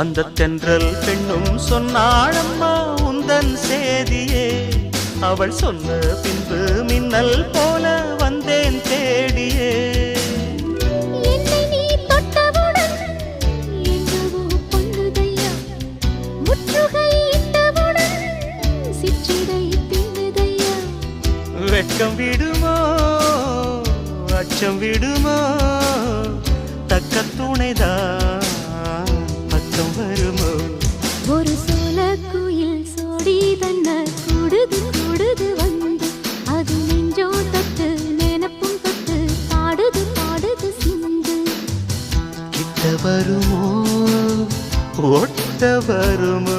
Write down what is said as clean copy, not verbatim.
அந்த தென்றல் பெண்ணும் சொன்னாளம்மா உந்தன் சேதியே. அவள் சொன்ன பின்பு மின்னல் போல வந்தேன் தேடியே. வெட்கம் விடுமோ அச்சம் விடுமோ தக்க துணைதான் பக்கம் வருமோ. ஒரு சோல குயில் சோடி தன்ன கூடுது கூடுது வந்து அது நெஞ்சோ தொட்டு நினப்பும் தொட்டு பாடுது பாடுது சிந்து. கிட்ட வருமோ ஒட்ட வருமோ